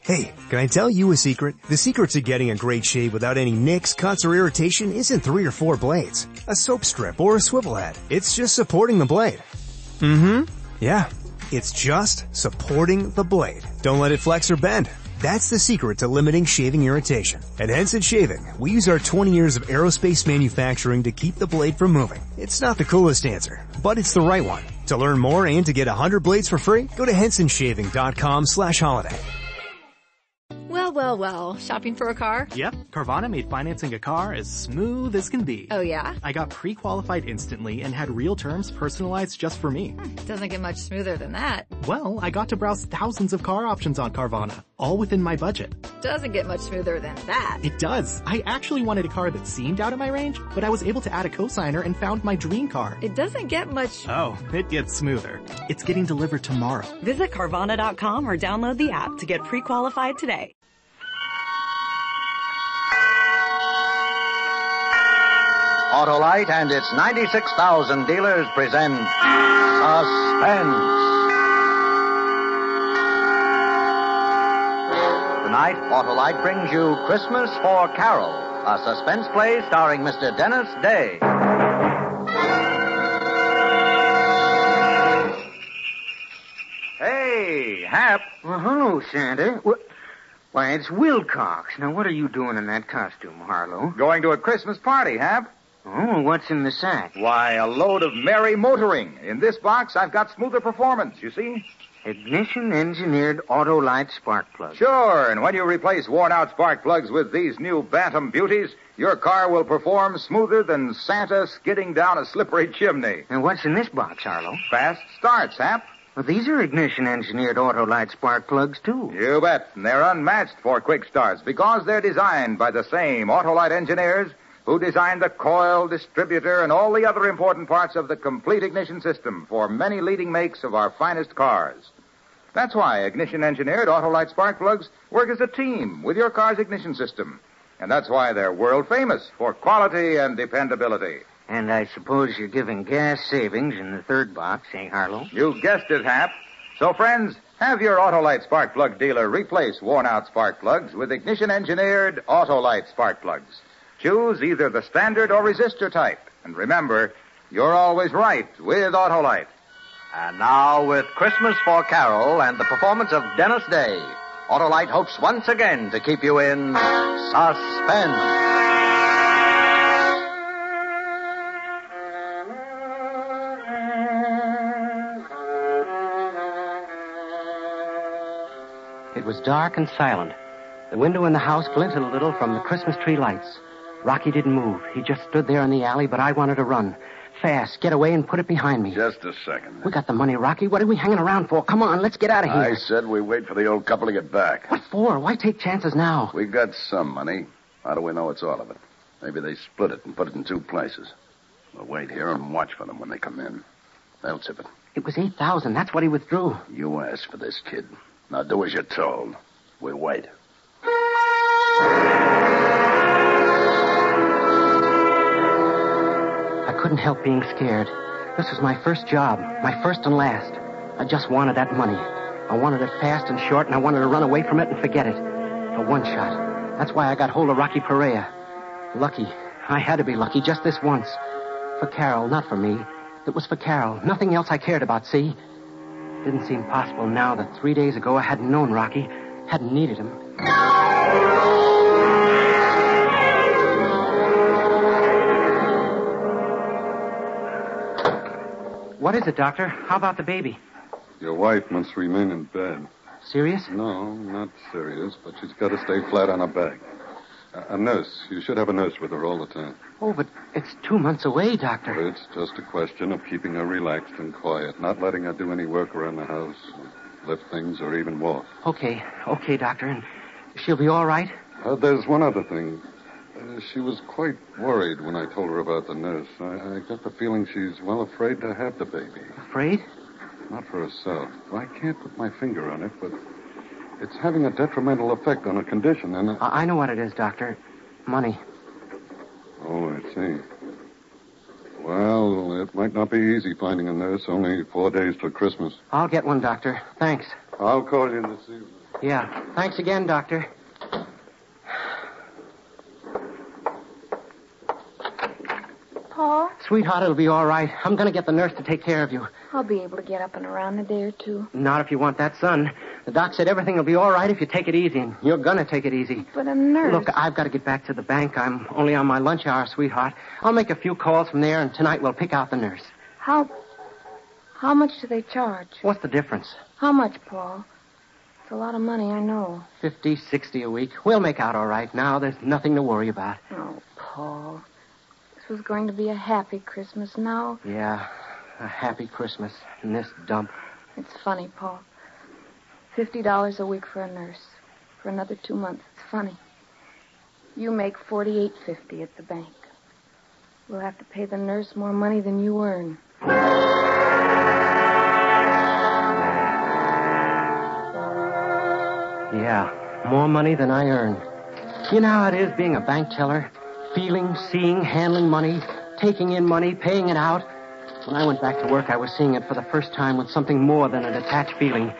Hey, can I tell you a secret? The secret to getting a great shave without any nicks, cuts, or irritation isn't 3 or 4 blades, a soap strip, or a swivel head. It's just supporting the blade. Yeah, it's just supporting the blade. Don't let it flex or bend. That's the secret to limiting shaving irritation. At Henson Shaving, we use our 20 years of aerospace manufacturing to keep the blade from moving. It's not the coolest answer, but it's the right one. To learn more and to get 100 blades for free, go to hensonshaving.com/holiday. Well, shopping for a car? Yep, Carvana made financing a car as smooth as can be. Oh, yeah? I got pre-qualified instantly and had real terms personalized just for me. Doesn't get much smoother than that. Well, I got to browse thousands of car options on Carvana, all within my budget. Doesn't get much smoother than that. It does. I actually wanted a car that seemed out of my range, but I was able to add a cosigner and found my dream car. It doesn't get much... Oh, it gets smoother. It's getting delivered tomorrow. Visit Carvana.com or download the app to get pre-qualified today. Autolite and its 96,000 dealers present Suspense. Tonight, Autolite brings you Christmas for Carole, a suspense play starring Mr. Dennis Day. Hey, Hap. Well, hello, Santa. Why, it's Wilcox. Now, what are you doing in that costume, Harlow? Going to a Christmas party, Hap. Oh, what's in the sack? Why, a load of merry motoring. In this box, I've got smoother performance, you see? Ignition-engineered Autolite spark plugs. Sure, and when you replace worn-out spark plugs with these new Bantam beauties, your car will perform smoother than Santa skidding down a slippery chimney. And what's in this box, Harlow? Fast starts, Hap. Well, these are ignition-engineered Autolite spark plugs, too. You bet. And they're unmatched for quick starts because they're designed by the same Autolite engineers who designed the coil, distributor, and all the other important parts of the complete ignition system for many leading makes of our finest cars. That's why ignition-engineered Autolite spark plugs work as a team with your car's ignition system. And that's why they're world-famous for quality and dependability. And I suppose you're giving gas savings in the third box, eh, Harlow? You guessed it, Hap. So, friends, have your Autolite spark plug dealer replace worn-out spark plugs with ignition-engineered Autolite spark plugs. Choose either the standard or resistor type. And remember, you're always right with Autolite. And now, with Christmas for Carole and the performance of Dennis Day, Autolite hopes once again to keep you in suspense. It was dark and silent. The window in the house glinted a little from the Christmas tree lights. Rocky didn't move. He just stood there in the alley, but I wanted to run. Fast, get away and put it behind me. Just a second. We got the money, Rocky. What are we hanging around for? Come on, let's get out of here. I said we wait for the old couple to get back. What for? Why take chances now? We got some money. How do we know it's all of it? Maybe they split it and put it in 2 places. We'll wait here and watch for them when they come in. They'll tip it. It was $8,000. That's what he withdrew. You asked for this, kid. Now do as you're told. We wait. I couldn't help being scared. This was my first job, my first and last. I just wanted that money. I wanted it fast and short, and I wanted to run away from it and forget it. A one shot. That's why I got hold of Rocky Perea. Lucky. I had to be lucky just this once. For Carole, not for me. It was for Carole. Nothing else I cared about, see? Didn't seem possible now that 3 days ago I hadn't known Rocky, hadn't needed him. What is it, Doctor? How about the baby? Your wife must remain in bed. Serious? No, not serious, but she's got to stay flat on her back. A nurse. You should have a nurse with her all the time. Oh, but it's 2 months away, Doctor. It's just a question of keeping her relaxed and quiet, not letting her do any work around the house, lift things, or even walk. Okay, Doctor. And she'll be all right? There's one other thing. She was quite worried when I told her about the nurse. I got the feeling she's, afraid to have the baby. Afraid? Not for herself. I can't put my finger on it, but it's having a detrimental effect on her condition, and... I know what it is, Doctor. Money. Oh, I see. Well, it might not be easy finding a nurse. Only 4 days till Christmas. I'll get one, Doctor. Thanks. I'll call you this evening. Yeah. Thanks again, Doctor. Paul, Sweetheart, it'll be all right. I'm going to get the nurse to take care of you. I'll be able to get up and around in a day or two. Not if you want that, son. The doc said everything will be all right if you take it easy, and you're going to take it easy. But a nurse... Look, I've got to get back to the bank. I'm only on my lunch hour, sweetheart. I'll make a few calls from there, and tonight we'll pick out the nurse. How much do they charge? What's the difference? How much, Paul? It's a lot of money, I know. 50, 60 a week. We'll make out all right now. There's nothing to worry about. Oh, Paul. This was going to be a happy Christmas. Now... Yeah, a happy Christmas in this dump. It's funny, Paul. $50 a week for a nurse. For another 2 months. It's funny. You make $48.50 at the bank. We'll have to pay the nurse more money than you earn. Yeah, more money than I earn. You know how it is being a bank teller? Feeling, seeing, handling money, taking in money, paying it out. When I went back to work, I was seeing it for the first time with something more than a detached feeling.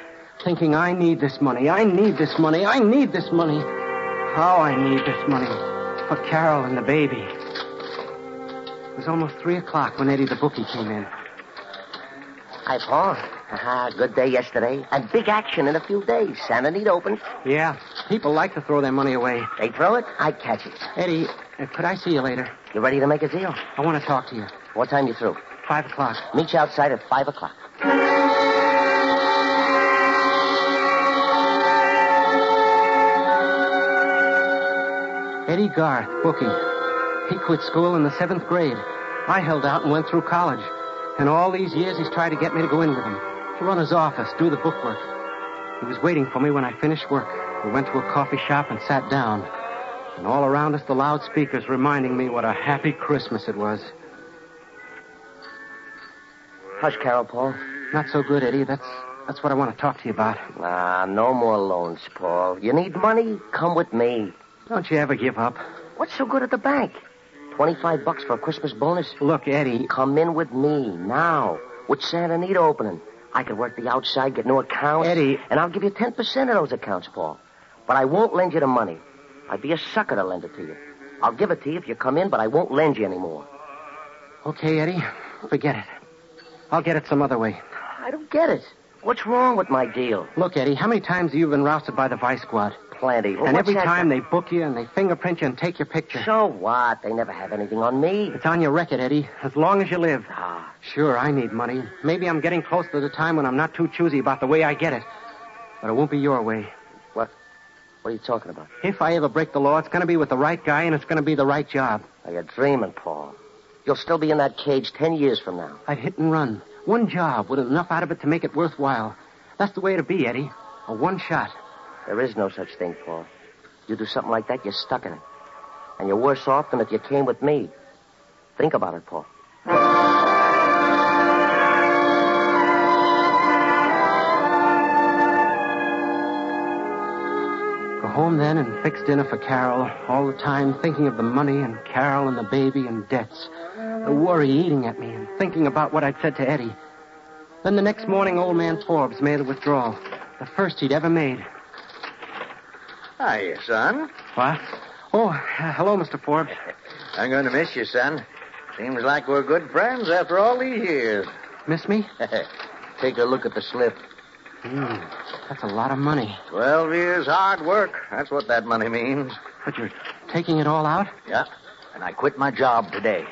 Thinking, I need this money, I need this money, I need this money. How I need this money. For Carole and the baby. It was almost 3 o'clock when Eddie the bookie came in. Hi, Paul. Good day yesterday. And big action in a few days. Santa Anita opens. Yeah, people like to throw their money away. They throw it, I catch it. Eddie, could I see you later? You ready to make a deal? I want to talk to you. What time you through? 5 o'clock. Meet you outside at 5 o'clock. Eddie Garth, bookie. He quit school in the 7th grade. I held out and went through college. And all these years he's tried to get me to go in with him. To run his office, do the bookwork. He was waiting for me when I finished work. We went to a coffee shop and sat down. And all around us, the loudspeakers reminding me what a happy Christmas it was. Hush, Carole, Paul. Not so good, Eddie. That's what I want to talk to you about. No more loans, Paul. You need money? Come with me. Don't you ever give up. What's so good at the bank? $25 for a Christmas bonus? Look, Eddie. Come in with me now. With Santa Anita opening. I could work the outside, get new accounts. Eddie. And I'll give you 10% of those accounts, Paul. But I won't lend you the money. I'd be a sucker to lend it to you. I'll give it to you if you come in, but I won't lend you anymore. Okay, Eddie. Forget it. I'll get it some other way. I don't get it. What's wrong with my deal? Look, Eddie, how many times have you been rousted by the Vice Squad? Plenty. Well, and every time they book you and they fingerprint you and take your picture. So what? They never have anything on me. It's on your record, Eddie, as long as you live. Ah. Sure, I need money. Maybe I'm getting close to the time when I'm not too choosy about the way I get it. But it won't be your way. What? What are you talking about? If I ever break the law, it's going to be with the right guy and it's going to be the right job. Are you dreaming, Paul? You'll still be in that cage 10 years from now. I'd hit and run. One job with enough out of it to make it worthwhile. That's the way to be, Eddie. A one shot. There is no such thing, Paul. You do something like that, you're stuck in it. And you're worse off than if you came with me. Think about it, Paul. Go home then and fix dinner for Carole, all the time thinking of the money and Carole and the baby and debts. The worry eating at me and thinking about what I'd said to Eddie. Then the next morning, old man Forbes made a withdrawal. The first he'd ever made. Hiya, son. What? Oh, hello, Mr. Forbes. I'm going to miss you, son. Seems like we're good friends after all these years. Miss me? Take a look at the slip. That's a lot of money. 12 years hard work. That's what that money means. But you're taking it all out? Yeah, and I quit my job today.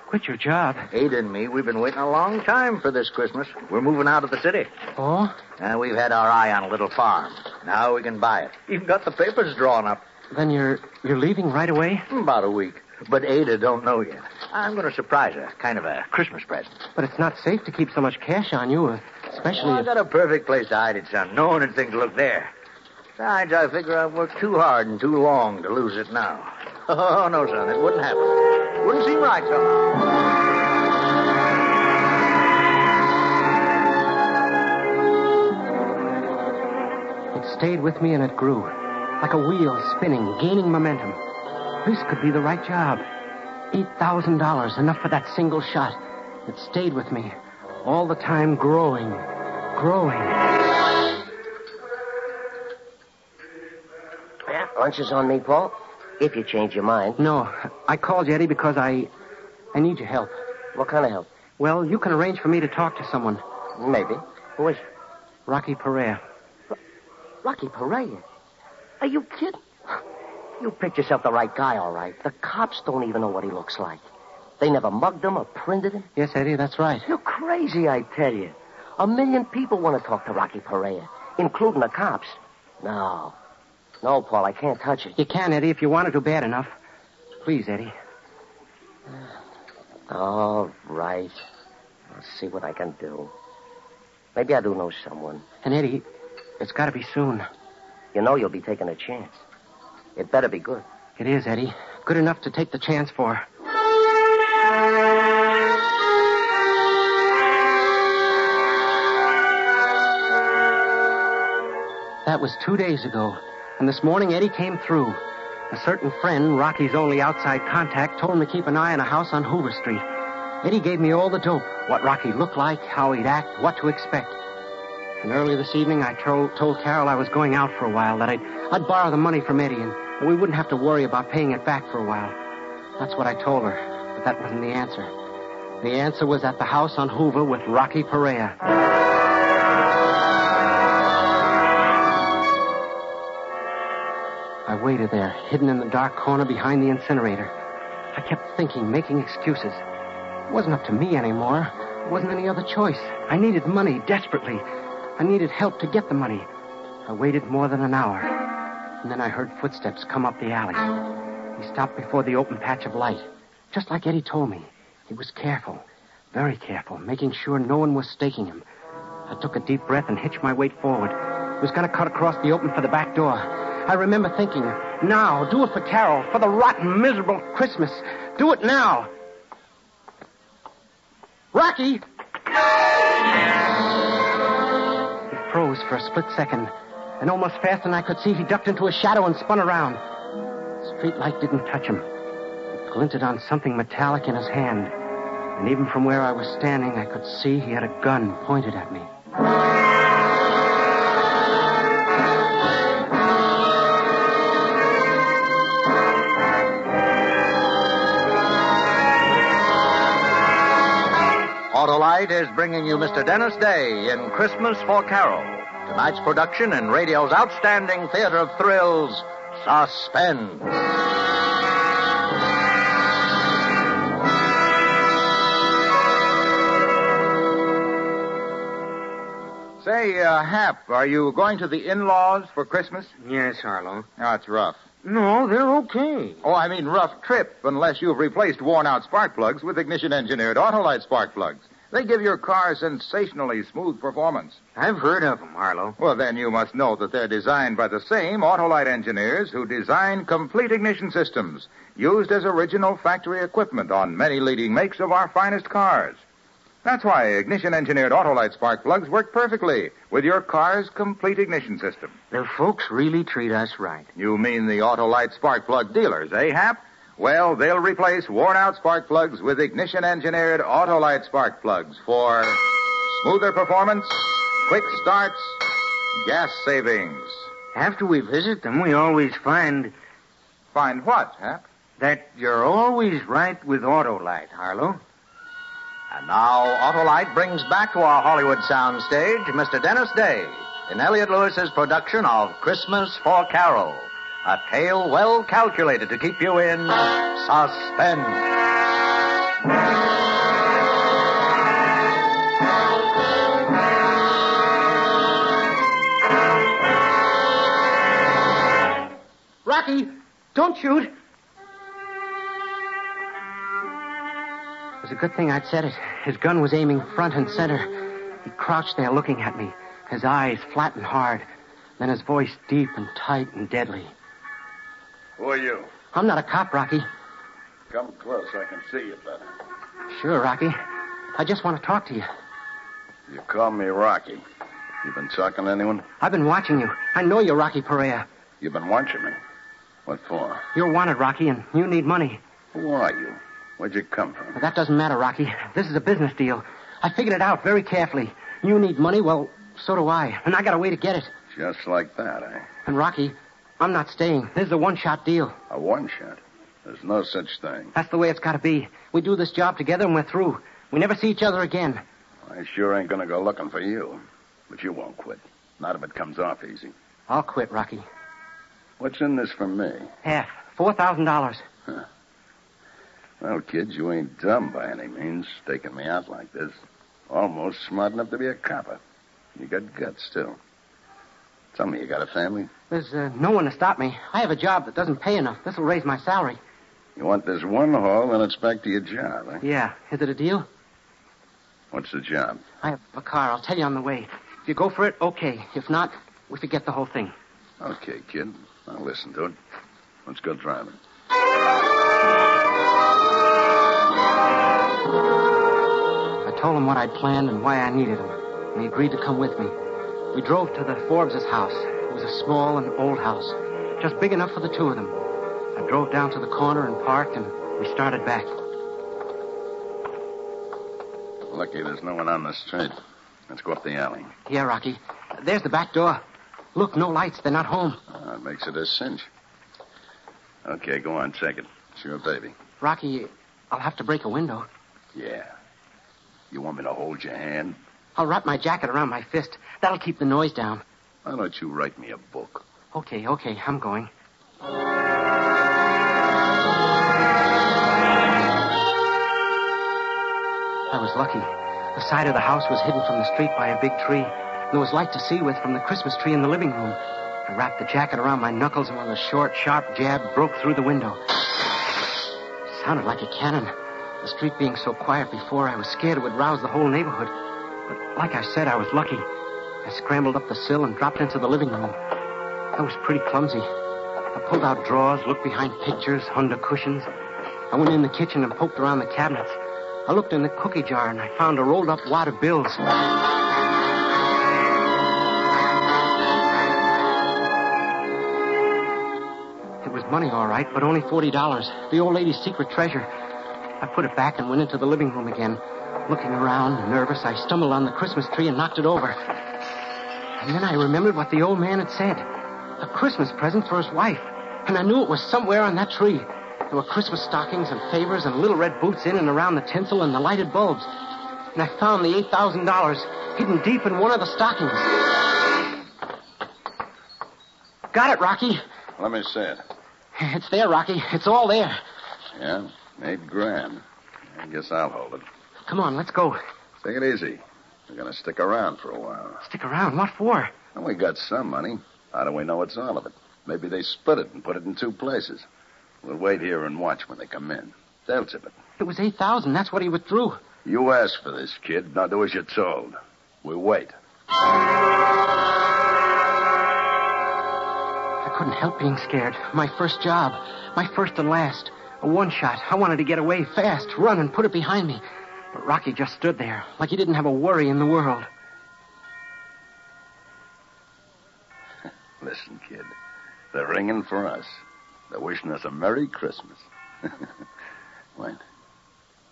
Quit your job? Ada and me, we've been waiting a long time for this Christmas. We're moving out of the city. Oh? And we've had our eye on a little farm. Now we can buy it. Even got the papers drawn up. Then you're leaving right away? About a week. But Ada don't know yet. I'm going to surprise her. Kind of a Christmas present. But it's not safe to keep so much cash on you, especially I got a perfect place to hide it, son. No one would think to look there. Besides, I figure I've worked too hard and too long to lose it now. Oh, no, son, it wouldn't happen. It wouldn't seem right somehow. It stayed with me and it grew. Like a wheel spinning, gaining momentum. This could be the right job. $8,000, enough for that single shot. It stayed with me. All the time growing. Yeah, lunch is on me, Paul. If you change your mind. No, I called you, Eddie, because I need your help. What kind of help? Well, you can arrange for me to talk to someone. Maybe. Who is it? Rocky Perea. Rocky Perea? Are you kidding? You picked yourself the right guy, all right. The cops don't even know what he looks like. They never mugged him or printed him. Yes, Eddie, that's right. You're crazy, I tell you. 1 million people want to talk to Rocky Perea, including the cops. No, Paul, I can't touch it. You can, Eddie, if you want to do bad enough. Please, Eddie. All right. I'll see what I can do. Maybe I do know someone. And, Eddie, it's got to be soon. You know you'll be taking a chance. It better be good. It is, Eddie. Good enough to take the chance for. That was 2 days ago. And this morning, Eddie came through. A certain friend, Rocky's only outside contact, told him to keep an eye on a house on Hoover Street. Eddie gave me all the dope. What Rocky looked like, how he'd act, what to expect. And early this evening, I told Carole I was going out for a while, that I'd borrow the money from Eddie, and we wouldn't have to worry about paying it back for a while. That's what I told her, but that wasn't the answer. The answer was at the house on Hoover with Rocky Perea. I waited there, hidden in the dark corner behind the incinerator. I kept thinking, making excuses. It wasn't up to me anymore. There wasn't any other choice. I needed money desperately. I needed help to get the money. I waited more than an hour. And then I heard footsteps come up the alley. He stopped before the open patch of light. Just like Eddie told me. He was careful, very careful, making sure no one was staking him. I took a deep breath and hitched my weight forward. I was going to cut across the open for the back door. I remember thinking, now, do it for Carole, for the rotten, miserable Christmas. Do it now. Rocky! He froze for a split second, and almost faster than I could see, he ducked into a shadow and spun around. The street light didn't touch him. It glinted on something metallic in his hand, and even from where I was standing, I could see he had a gun pointed at me. Autolite is bringing you Mr. Dennis Day in Christmas for Carole. Tonight's production in radio's outstanding theater of thrills, Suspense. Say, Hap, are you going to the in-laws for Christmas? Yes, Harlow. Oh, it's rough. No, they're okay. Oh, I mean rough trip, unless you've replaced worn-out spark plugs with ignition-engineered Autolite spark plugs. They give your car sensationally smooth performance. I've heard of them, Harlow. Well, then you must know that they're designed by the same Autolite engineers who design complete ignition systems, used as original factory equipment on many leading makes of our finest cars. That's why ignition-engineered Autolite spark plugs work perfectly with your car's complete ignition system. The folks really treat us right. You mean the Autolite spark plug dealers, eh, Hap? Well, they'll replace worn-out spark plugs with ignition-engineered Autolite spark plugs for smoother performance, quick starts, gas savings. After we visit them, we always find... Find what, Hap? That you're always right with Autolite, Harlow. And now, Autolite brings back to our Hollywood soundstage Mr. Dennis Day in Elliott Lewis's production of Christmas for Carole, a tale well calculated to keep you in suspense. Rocky, don't shoot. It was a good thing I'd said it. His gun was aiming front and center. He crouched there looking at me, his eyes flat and hard, then his voice deep and tight and deadly. Who are you? I'm not a cop, Rocky. Come close so I can see you better. Sure, Rocky. I just want to talk to you. You call me Rocky. You been talking to anyone? I've been watching you. I know you're Rocky Perea. You've been watching me? What for? You're wanted, Rocky, and you need money. Who are you? Where'd you come from? But that doesn't matter, Rocky. This is a business deal. I figured it out very carefully. You need money, well, so do I. And I got a way to get it. Just like that, eh? And, Rocky, I'm not staying. This is a one-shot deal. A one-shot? There's no such thing. That's the way it's got to be. We do this job together and we're through. We never see each other again. I sure ain't gonna go looking for you. But you won't quit. Not if it comes off easy. I'll quit, Rocky. What's in this for me? Half. $4,000. Huh. Well, kid, you ain't dumb by any means, staking me out like this. Almost smart enough to be a copper. You got guts, too. Tell me, you got a family? There's no one to stop me. I have a job that doesn't pay enough. This'll raise my salary. You want this one haul, then it's back to your job, eh? Yeah. Is it a deal? What's the job? I have a car. I'll tell you on the way. If you go for it, okay. If not, we forget the whole thing. Okay, kid. I'll listen to it. Let's go driving. I told him what I'd planned and why I needed him, and he agreed to come with me. We drove to the Forbes' house. It was a small and old house, just big enough for the two of them. I drove down to the corner and parked, and we started back. Lucky there's no one on the street. Let's go up the alley. Yeah, Rocky. There's the back door. Look, no lights. They're not home. That makes it a cinch. Okay, go on, check it. It's your baby. Rocky, I'll have to break a window. Yeah. You want me to hold your hand? I'll wrap my jacket around my fist. That'll keep the noise down. Why don't you write me a book? Okay, I'm going. I was lucky. The side of the house was hidden from the street by a big tree. There was light to see with from the Christmas tree in the living room. I wrapped the jacket around my knuckles, and with a short, sharp jab, broke through the window. It sounded like a cannon. The street being so quiet before, I was scared it would rouse the whole neighborhood. But like I said, I was lucky. I scrambled up the sill and dropped into the living room. I was pretty clumsy. I pulled out drawers, looked behind pictures, under cushions. I went in the kitchen and poked around the cabinets. I looked in the cookie jar, and I found a rolled-up wad of bills. It was money, all right, but only $40. The old lady's secret treasure. I put it back and went into the living room again. Looking around, nervous, I stumbled on the Christmas tree and knocked it over. And then I remembered what the old man had said. A Christmas present for his wife. And I knew it was somewhere on that tree. There were Christmas stockings and favors and little red boots in and around the tinsel and the lighted bulbs. And I found the $8,000 hidden deep in one of the stockings. Got it, Rocky. Let me see it. It's there, Rocky. It's all there. Yeah, $8,000. I guess I'll hold it. Come on, let's go. Take it easy. We're going to stick around for a while. Stick around? What for? Well, we got some money. How do we know it's all of it? Maybe they split it and put it in two places. We'll wait here and watch when they come in. They'll tip it. It was $8,000. That's what he withdrew. You asked for this, kid. Now do as you're told. We wait. I couldn't help being scared. My first job. My first and last. A one-shot. I wanted to get away fast, run, and put it behind me. But Rocky just stood there, like he didn't have a worry in the world. Listen, kid. They're ringing for us. They're wishing us a Merry Christmas. Wait.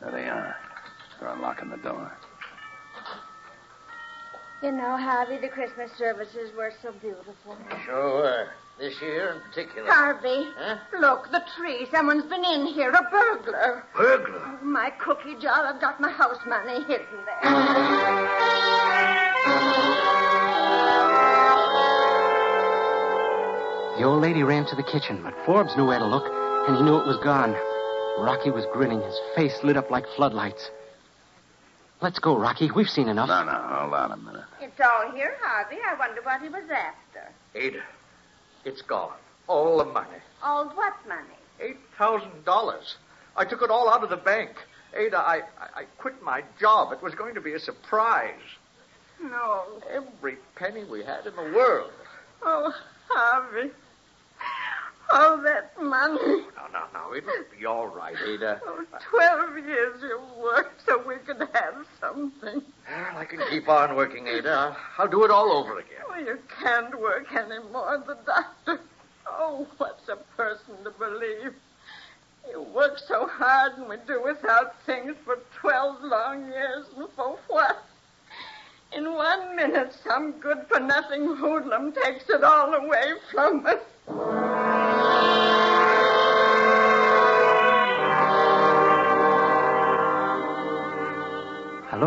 There they are. They're unlocking the door. You know, Harvey, the Christmas services were so beautiful. Sure were. This year in particular. Harvey, Huh? look, the tree. Someone's been in here, a burglar. Burglar? Oh, my cookie jar. I've got my house money hidden there. The old lady ran to the kitchen, but Forbes knew where to look, and he knew it was gone. Rocky was grinning, his face lit up like floodlights. Let's go, Rocky. We've seen enough. No, hold on a minute. It's all here, Harvey. I wonder what he was after. Ada, it's gone. All the money. All what money? $8,000. I took it all out of the bank. Ada, I quit my job. It was going to be a surprise. No. Every penny we had in the world. Oh, Harvey. All that money. No. It'll be all right, Ada. Oh, 12 years you worked so we could have something. Well, I can keep on working, Ada. I'll do it all over again. Oh, you can't work anymore. The doctor. Oh, what's a person to believe? You work so hard and we do without things for 12 long years. And for what? In 1 minute, some good-for-nothing hoodlum takes it all away from us.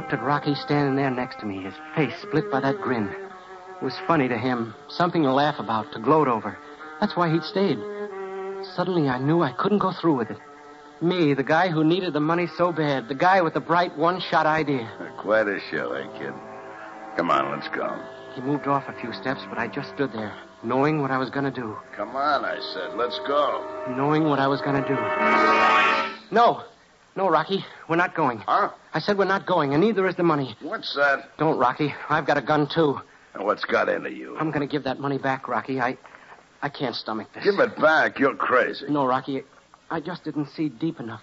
looked at Rocky standing there next to me, his face split by that grin. It was funny to him, something to laugh about, to gloat over. That's why he'd stayed. Suddenly I knew I couldn't go through with it. Me, the guy who needed the money so bad, the guy with the bright one-shot idea. Quite a show, eh, kid? Come on, let's go. He moved off a few steps, but I just stood there, knowing what I was going to do. Come on, I said, let's go. Knowing what I was going to do. No, Rocky, we're not going. Huh? I said we're not going, and neither is the money. What's that? Don't, Rocky. I've got a gun, too. And what's got into you? I'm going to give that money back, Rocky. I can't stomach this. Give it back. You're crazy. No, Rocky. I just didn't see deep enough.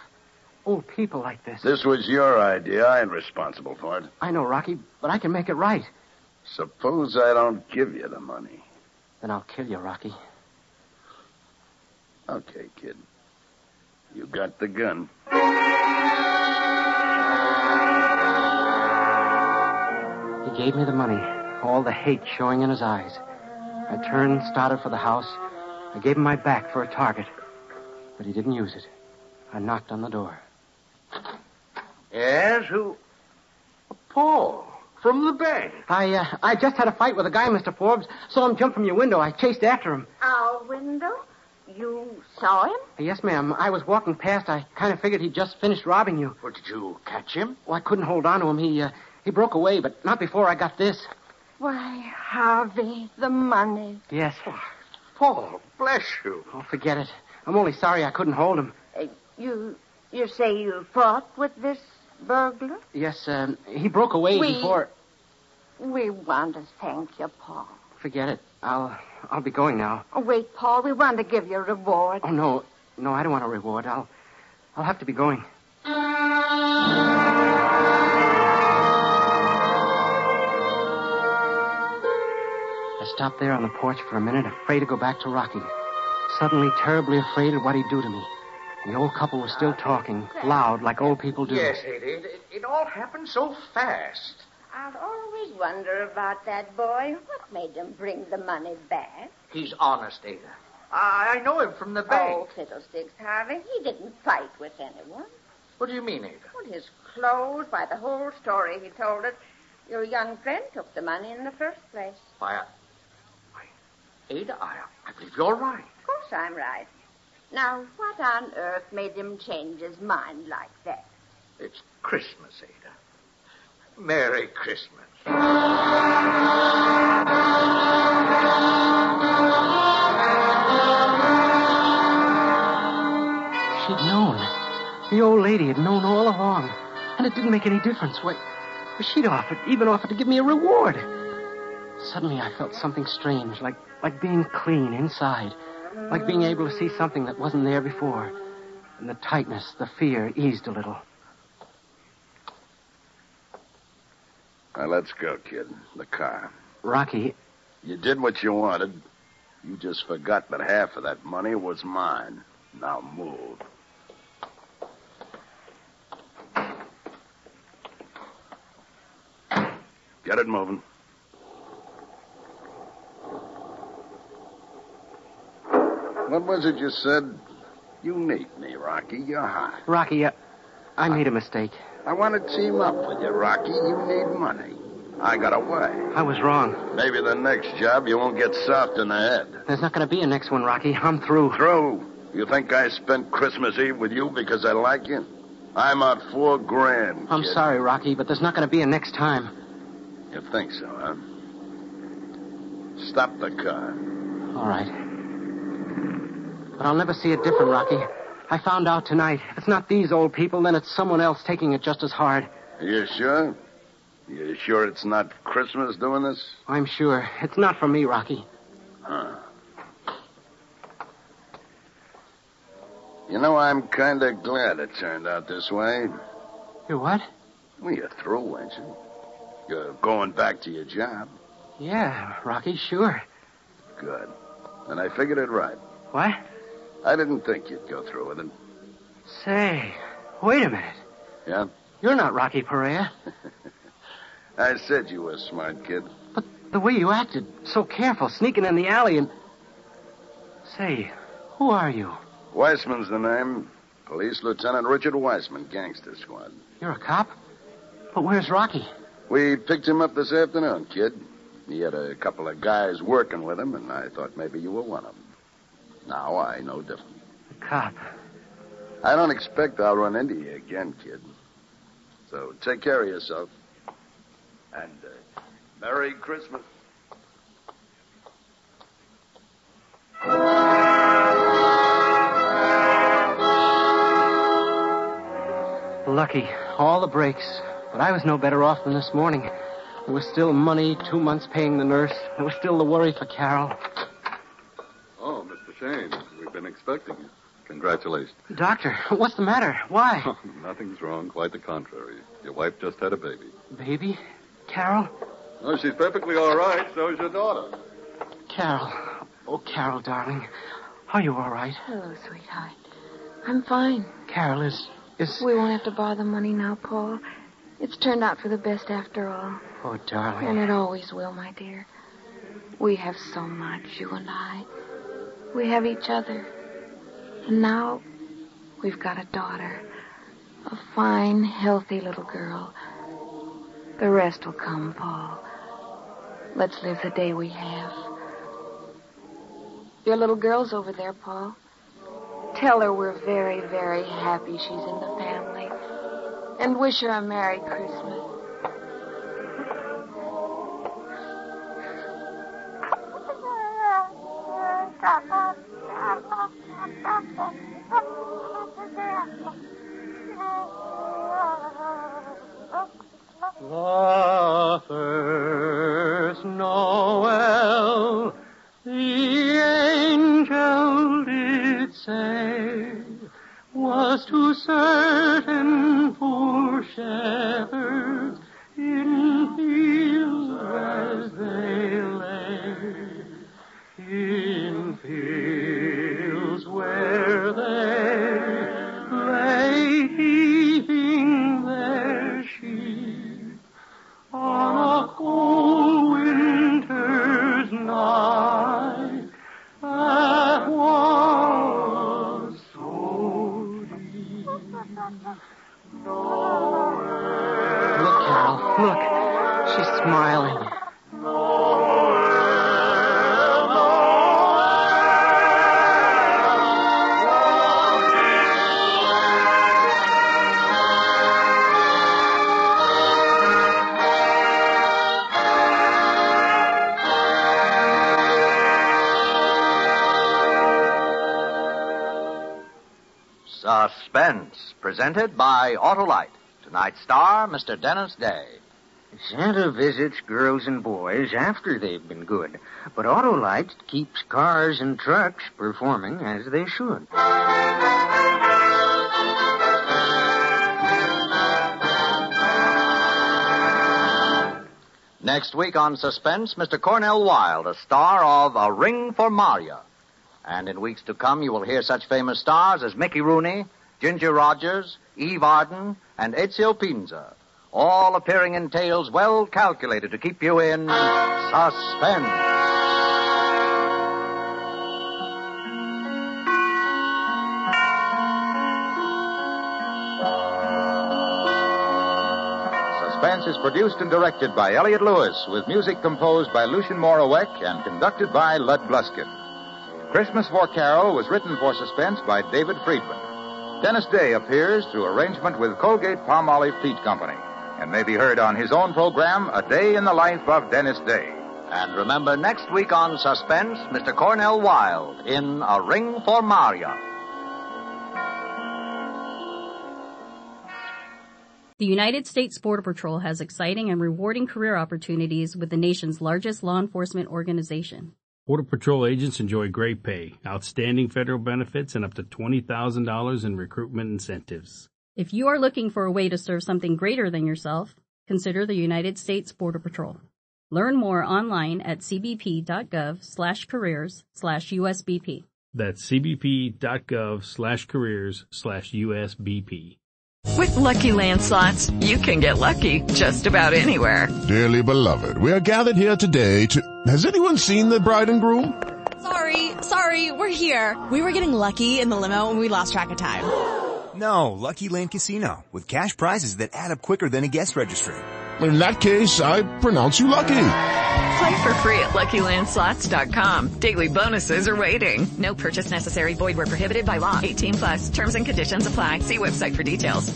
Old people like this. This was your idea. I ain't responsible for it. I know, Rocky, but I can make it right. Suppose I don't give you the money. Then I'll kill you, Rocky. Okay, kid. You got the gun. He gave me the money, all the hate showing in his eyes. I turned, started for the house. I gave him my back for a target. But he didn't use it. I knocked on the door. Yes, who? Paul, from the bank. I just had a fight with a guy, Mr. Forbes. Saw him jump from your window. I chased after him. Our window? You saw him? Yes, ma'am. I was walking past. I kind of figured he'd just finished robbing you. Well, did you catch him? Oh, I couldn't hold on to him. He broke away, but not before I got this. Why, Harvey, the money. Yes. Oh, Paul, bless you. Oh, forget it. I'm only sorry I couldn't hold him. You say you fought with this burglar? Yes, he broke away before... We want to thank you, Paul. Forget it. I'll be going now. Oh, wait, Paul. We want to give you a reward. Oh, no. No, I don't want a reward. I'll have to be going. I stopped there on the porch for a minute, afraid to go back to Rocky. Suddenly terribly afraid of what he'd do to me. The old couple was still talking, loud, like old people do. Yes, Ada. It all happened so fast. I'll always wonder about that boy. What made him bring the money back? He's honest, Ada. I know him from the bank. Oh, fiddlesticks, Harvey. He didn't fight with anyone. What do you mean, Ada? Well, his clothes, by the whole story he told us, your young friend took the money in the first place. Why, Ada, I believe you're right. Of course I'm right. Now, what on earth made him change his mind like that? It's Christmas, Ada. Merry Christmas. She'd known. The old lady had known all along. And it didn't make any difference. Why, she'd even offered to give me a reward. Suddenly I felt something strange, like being clean inside. Like being able to see something that wasn't there before. And the tightness, the fear eased a little. Now, let's go, kid. The car. Rocky. You did what you wanted. You just forgot that half of that money was mine. Now move. Get it moving. What was it you said? You need me, Rocky. You're hot. Rocky, I made a mistake. I want to team up with you, Rocky. You need money. I got away. I was wrong. Maybe the next job you won't get soft in the head. There's not going to be a next one, Rocky. I'm through. Through? You think I spent Christmas Eve with you because I like you? I'm out $4,000. I'm sorry, Rocky, but there's not going to be a next time. You think so, huh? Stop the car. All right. But I'll never see it different, Rocky. I found out tonight. If it's not these old people, then it's someone else taking it just as hard. Are you sure? You sure it's not Christmas doing this? I'm sure. It's not for me, Rocky. Huh. You know, I'm kind of glad it turned out this way. You what? Well, you're through, ain't you? You're going back to your job. Yeah, Rocky, sure. Good. And I figured it right. What? I didn't think you'd go through with it. Say, wait a minute. Yeah? You're not Rocky Perea. I said you were a smart kid. But the way you acted, so careful, sneaking in the alley and... Say, who are you? Weissman's the name. Police Lieutenant Richard Weissman, Gangster Squad. You're a cop? But where's Rocky? We picked him up this afternoon, kid. He had a couple of guys working with him, and I thought maybe you were one of them. Now I know different. A cop. I don't expect I'll run into you again, kid. So take care of yourself. And Merry Christmas. Lucky. All the breaks. But I was no better off than this morning. There was still money, 2 months paying the nurse. There was still the worry for Carole. Oh, Mr. Shane, we've been expecting you. Congratulations. Doctor, what's the matter? Why? Oh, nothing's wrong. Quite the contrary. Your wife just had a baby. Baby? Carole? Oh, she's perfectly all right. So's your daughter. Carole. Oh, Carole, darling. Are you all right? Hello, sweetheart. I'm fine. Carole, is... We won't have to borrow the money now, Paul. It's turned out for the best after all. Oh, darling. And it always will, my dear. We have so much, you and I. We have each other. And now we've got a daughter. A fine, healthy little girl. The rest will come, Paul. Let's live the day we have. Your little girl's over there, Paul. Tell her we're very, very happy she's in the family. And wish her a Merry Christmas. The first Noel, the angel did say, was to certain poor shepherds in fields as they lay, in fields where they lay heaving their sheep on a cold winter's night that was so deep. Look, Carole, look. She's smiling. Suspense, presented by Autolite. Tonight's star, Mr. Dennis Day. Santa visits girls and boys after they've been good, but Autolite keeps cars and trucks performing as they should. Next week on Suspense, Mr. Cornell Wilde, a star of A Ring for Maria. And in weeks to come, you will hear such famous stars as Mickey Rooney, Ginger Rogers, Eve Arden, and Ezio Pinza, all appearing in tales well calculated to keep you in suspense. Suspense is produced and directed by Elliott Lewis, with music composed by Lucien Moraweck and conducted by Lud Bluskin. Christmas for Carole was written for Suspense by David Friedman. Dennis Day appears through arrangement with Colgate-Palmolive Peat Company and may be heard on his own program, A Day in the Life of Dennis Day. And remember, next week on Suspense, Mr. Cornell Wilde in A Ring for Maria. The United States Border Patrol has exciting and rewarding career opportunities with the nation's largest law enforcement organization. Border Patrol agents enjoy great pay, outstanding federal benefits, and up to $20,000 in recruitment incentives. If you are looking for a way to serve something greater than yourself, consider the United States Border Patrol. Learn more online at cbp.gov/careers/USBP. That's cbp.gov/careers/USBP. With Lucky Land Slots, you can get lucky just about anywhere. Dearly beloved, we are gathered here today to... Has anyone seen the bride and groom? Sorry, we're here. We were getting lucky in the limo and we lost track of time. No, Lucky Land Casino, with cash prizes that add up quicker than a guest registry. In that case, I pronounce you lucky. Play for free at LuckyLandSlots.com. Daily bonuses are waiting. No purchase necessary. Void where prohibited by law. 18+. Terms and conditions apply. See website for details.